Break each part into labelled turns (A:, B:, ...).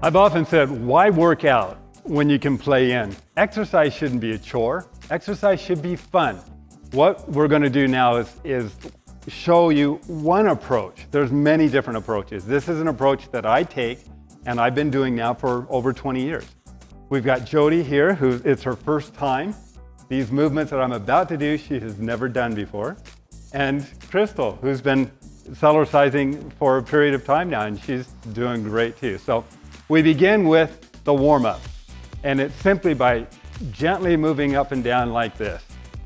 A: I've often said, why work out when you can play in? Exercise shouldn't be a chore. Exercise should be fun. What we're going to do now is show you one approach. There's many different approaches. This is an approach that I take and I've been doing now for over 20 years. We've got Jody here, who it's her first time. These movements that I'm about to do, she has never done before. And Crystal, who's been Cellercising for a period of time now, and she's doing great too. So we begin with the warm-up, and it's simply by gently moving up and down like this.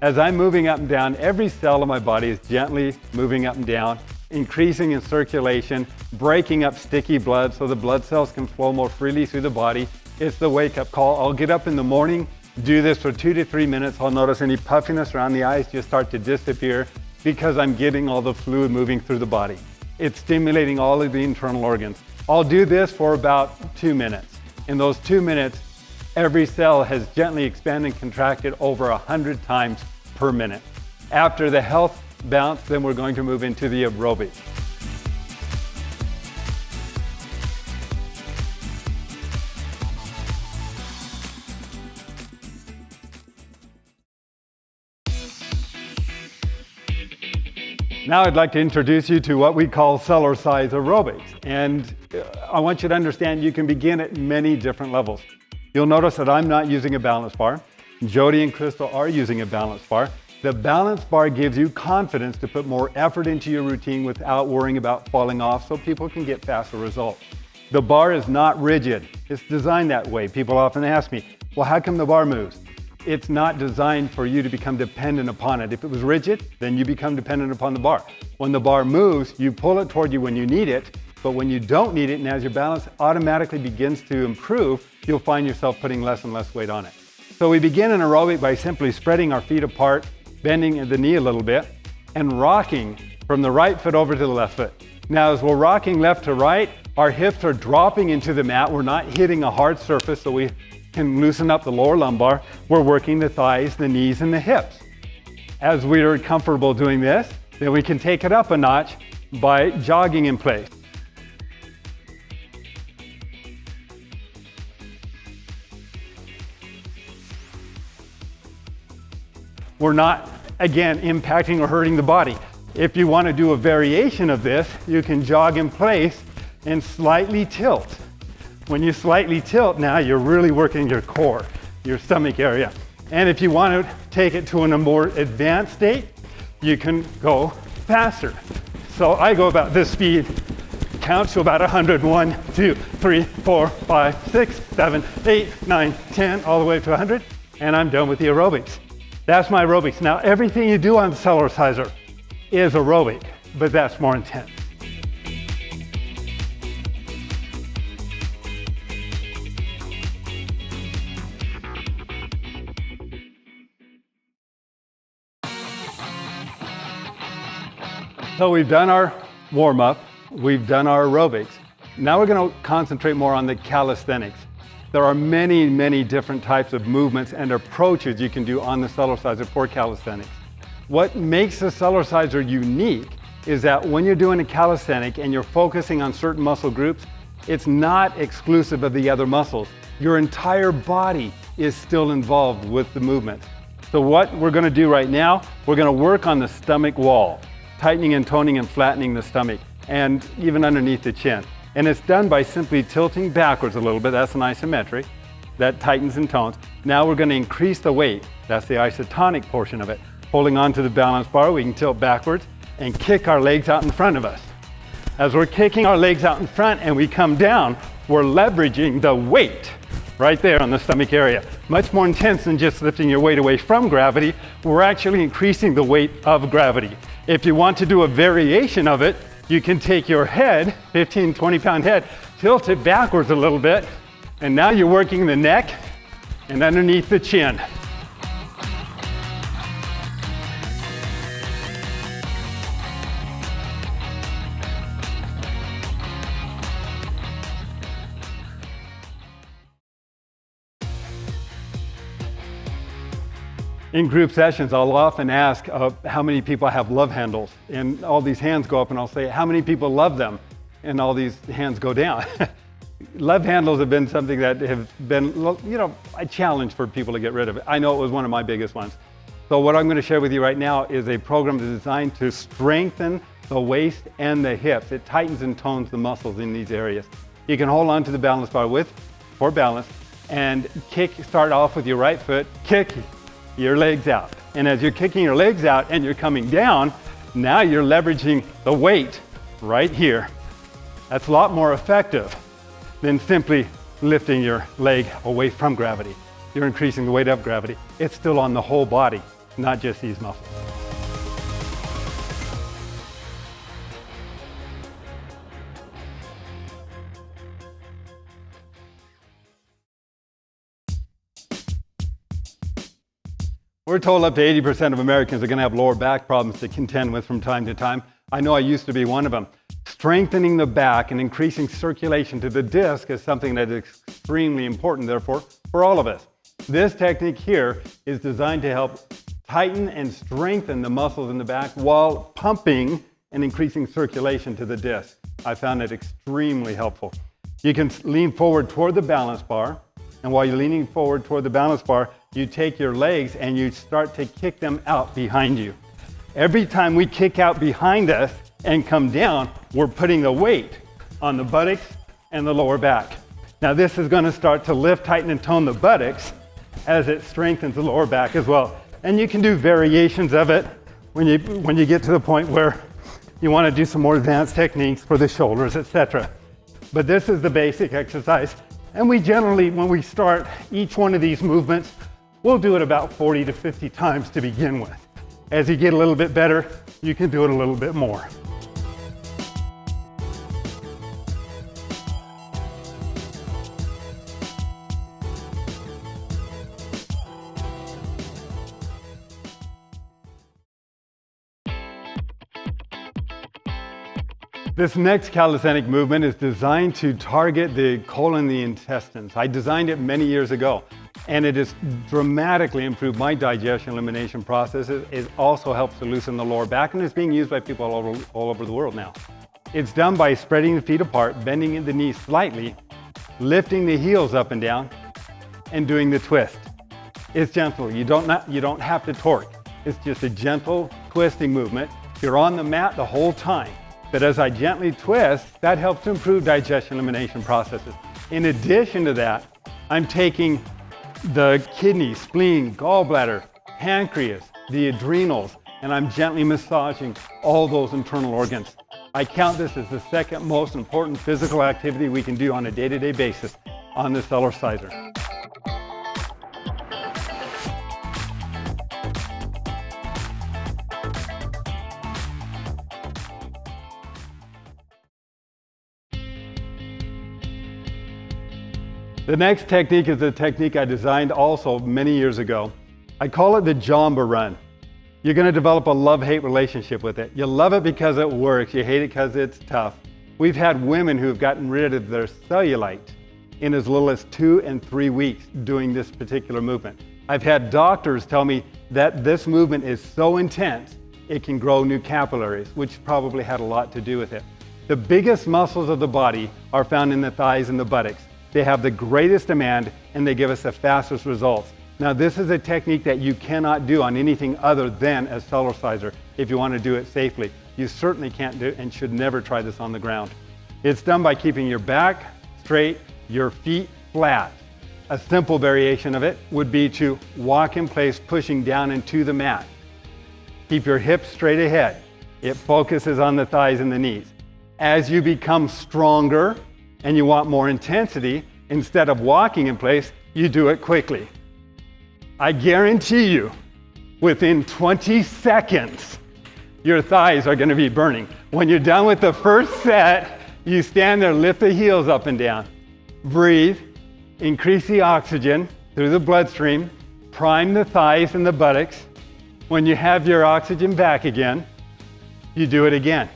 A: As I'm moving up and down, every cell of my body is gently moving up and down, increasing in circulation, breaking up sticky blood so the blood cells can flow more freely through the body. It's the wake-up call. I'll get up in the morning, do this for 2 to 3 minutes. I'll notice any puffiness around the eyes just start to disappear because I'm getting all the fluid moving through the body. It's stimulating all of the internal organs. I'll do this for about 2 minutes. In those 2 minutes, every cell has gently expanded and contracted over 100 times per minute. After the health bounce, then we're going to move into the aerobics. Now I'd like to introduce you to what we call Cellercise aerobics. And I want you to understand you can begin at many different levels. You'll notice that I'm not using a balance bar. Jody and Crystal are using a balance bar. The balance bar gives you confidence to put more effort into your routine without worrying about falling off so people can get faster results. The bar is not rigid. It's designed that way. People often ask me, well, how come the bar moves? It's not designed for you to become dependent upon it. If it was rigid, then you become dependent upon the bar. When the bar moves, you pull it toward you when you need it, but when you don't need it, and as your balance automatically begins to improve, you'll find yourself putting less and less weight on it. So we begin an aerobic by simply spreading our feet apart, bending the knee a little bit, and rocking from the right foot over to the left foot. Now, as we're rocking left to right, our hips are dropping into the mat. We're not hitting a hard surface, so we can loosen up the lower lumbar. We're working the thighs, the knees, and the hips. As we are comfortable doing this, then we can take it up a notch by jogging in place. We're not, again, impacting or hurting the body. If you want to do a variation of this, you can jog in place and slightly tilt. When you slightly tilt now, you're really working your core, your stomach area. And if you want to take it to a more advanced state, you can go faster. So I go about this speed, count to about 100, 1, 2, 3, 4, 5, 6, 7, 8, 9, 10, all the way to 100, and I'm done with the aerobics. That's my aerobics. Now, everything you do on the Cellerciser is aerobic, but that's more intense. So we've done our warm-up, we've done our aerobics. Now we're going to concentrate more on the calisthenics. There are many, many different types of movements and approaches you can do on the Cellerciser for calisthenics. What makes the Cellerciser unique is that when you're doing a calisthenic and you're focusing on certain muscle groups, it's not exclusive of the other muscles. Your entire body is still involved with the movement. So what we're going to do right now, we're going to work on the stomach wall, tightening and toning and flattening the stomach, and even underneath the chin. And it's done by simply tilting backwards a little bit. That's an isometric. That tightens and tones. Now we're going to increase the weight. That's the isotonic portion of it. Holding on to the balance bar, we can tilt backwards and kick our legs out in front of us. As we're kicking our legs out in front and we come down, we're leveraging the weight right there on the stomach area. Much more intense than just lifting your weight away from gravity. We're actually increasing the weight of gravity. If you want to do a variation of it, you can take your head, 15, 20-pound head, tilt it backwards a little bit, and now you're working the neck and underneath the chin. In group sessions, I'll often ask how many people have love handles, and all these hands go up, and I'll say, how many people love them? And all these hands go down. Love handles have been something that have been, a challenge for people to get rid of. I know it was one of my biggest ones. So what I'm going to share with you right now is a program designed to strengthen the waist and the hips. It tightens and tones the muscles in these areas. You can hold on to the balance bar for balance and start off with your right foot, kick your legs out. And as you're kicking your legs out and you're coming down, now you're leveraging the weight right here. That's a lot more effective than simply lifting your leg away from gravity. You're increasing the weight of gravity. It's still on the whole body, not just these muscles. We're told up to 80% of Americans are going to have lower back problems to contend with from time to time. I know I used to be one of them. Strengthening the back and increasing circulation to the disc is something that is extremely important, therefore, for all of us. This technique here is designed to help tighten and strengthen the muscles in the back while pumping and increasing circulation to the disc. I found it extremely helpful. You can lean forward toward the balance bar, and while you're leaning forward toward the balance bar, you take your legs and you start to kick them out behind you. Every time we kick out behind us and come down, we're putting the weight on the buttocks and the lower back. Now this is going to start to lift, tighten, and tone the buttocks as it strengthens the lower back as well. And you can do variations of it when you get to the point where you want to do some more advanced techniques for the shoulders, etc. But this is the basic exercise. And we generally, when we start each one of these movements, we'll do it about 40 to 50 times to begin with. As you get a little bit better, you can do it a little bit more. This next calisthenic movement is designed to target the colon and the intestines. I designed it many years ago, and it has dramatically improved my digestion elimination processes. It also helps to loosen the lower back, and is being used by people all over the world now. It's done by spreading the feet apart, bending the knees slightly, lifting the heels up and down, and doing the twist. It's gentle. You don't have to torque. It's just a gentle twisting movement. You're on the mat the whole time. But as I gently twist, that helps to improve digestion elimination processes. In addition to that, I'm taking the kidney, spleen, gallbladder, pancreas, the adrenals, and I'm gently massaging all those internal organs. I count this as the second most important physical activity we can do on a day-to-day basis on the Cellerciser. The next technique is a technique I designed also many years ago. I call it the jamba run. You're going to develop a love-hate relationship with it. You love it because it works. You hate it because it's tough. We've had women who have gotten rid of their cellulite in as little as 2 and 3 weeks doing this particular movement. I've had doctors tell me that this movement is so intense, it can grow new capillaries, which probably had a lot to do with it. The biggest muscles of the body are found in the thighs and the buttocks. They have the greatest demand, and they give us the fastest results. Now, this is a technique that you cannot do on anything other than a Cellerciser if you want to do it safely. You certainly can't do it and should never try this on the ground. It's done by keeping your back straight, your feet flat. A simple variation of it would be to walk in place, pushing down into the mat. Keep your hips straight ahead. It focuses on the thighs and the knees. As you become stronger, and you want more intensity, instead of walking in place, you do it quickly. I guarantee you, within 20 seconds, your thighs are gonna be burning. When you're done with the first set, you stand there, lift the heels up and down. Breathe, increase the oxygen through the bloodstream, prime the thighs and the buttocks. When you have your oxygen back again, you do it again.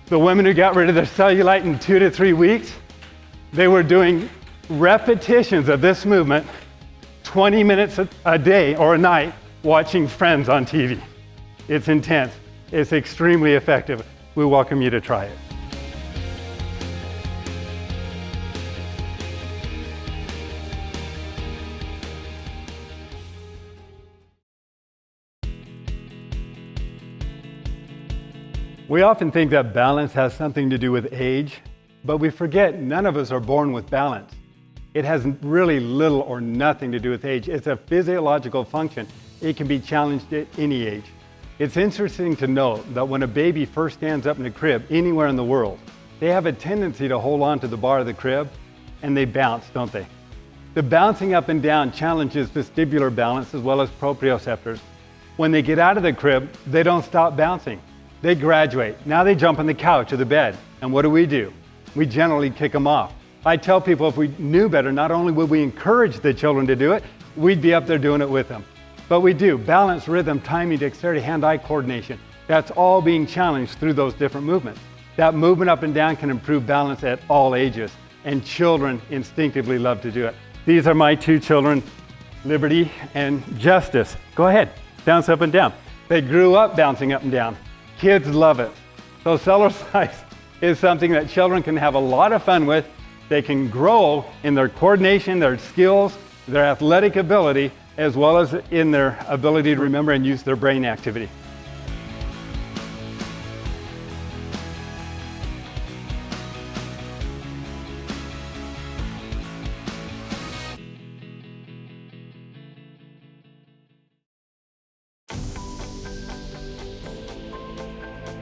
A: The women who got rid of their cellulite in 2 to 3 weeks, they were doing repetitions of this movement 20 minutes a day or a night watching Friends on TV. It's intense. It's extremely effective. We welcome you to try it. We often think that balance has something to do with age, but we forget none of us are born with balance. It has really little or nothing to do with age. It's a physiological function. It can be challenged at any age. It's interesting to note that when a baby first stands up in a crib anywhere in the world, they have a tendency to hold on to the bar of the crib and they bounce, don't they? The bouncing up and down challenges vestibular balance as well as proprioceptors. When they get out of the crib, they don't stop bouncing. They graduate. Now they jump on the couch or the bed. And what do? We generally kick them off. I tell people if we knew better, not only would we encourage the children to do it, we'd be up there doing it with them. But we do. Balance, rhythm, timing, dexterity, hand-eye coordination. That's all being challenged through those different movements. That movement up and down can improve balance at all ages, and children instinctively love to do it. These are my two children, Liberty and Justice. Go ahead, bounce up and down. They grew up bouncing up and down. Kids love it. So Cellercise is something that children can have a lot of fun with. They can grow in their coordination, their skills, their athletic ability, as well as in their ability to remember and use their brain activity.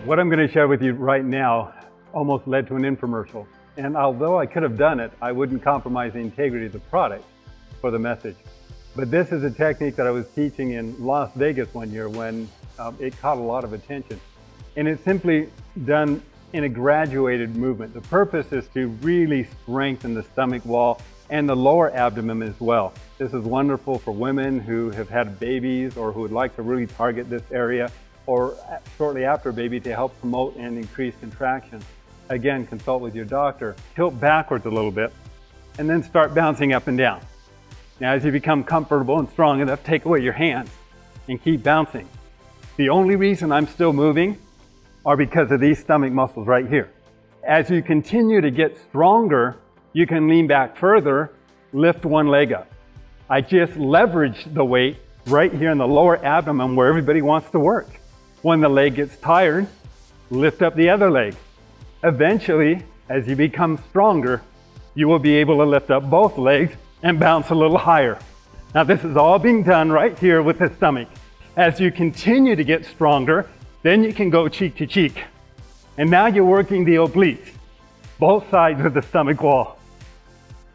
A: What I'm going to share with you right now almost led to an infomercial. And although I could have done it, I wouldn't compromise the integrity of the product for the message. But this is a technique that I was teaching in Las Vegas one year when it caught a lot of attention. And it's simply done in a graduated movement. The purpose is to really strengthen the stomach wall and the lower abdomen as well. This is wonderful for women who have had babies or who would like to really target this area, or shortly after a baby to help promote and increase contraction. Again, consult with your doctor. Tilt backwards a little bit and then start bouncing up and down. Now, as you become comfortable and strong enough, take away your hands and keep bouncing. The only reason I'm still moving are because of these stomach muscles right here. As you continue to get stronger, you can lean back further, lift one leg up. I just leverage the weight right here in the lower abdomen where everybody wants to work. When the leg gets tired, lift up the other leg. Eventually, as you become stronger, you will be able to lift up both legs and bounce a little higher. Now, this is all being done right here with the stomach. As you continue to get stronger, then you can go cheek to cheek. And now you're working the obliques, both sides of the stomach wall.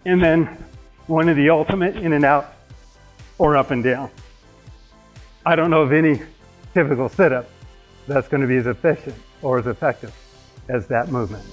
A: And then one of the ultimate in and out or up and down. I don't know of any typical sit-up that's going to be as efficient or as effective as that movement.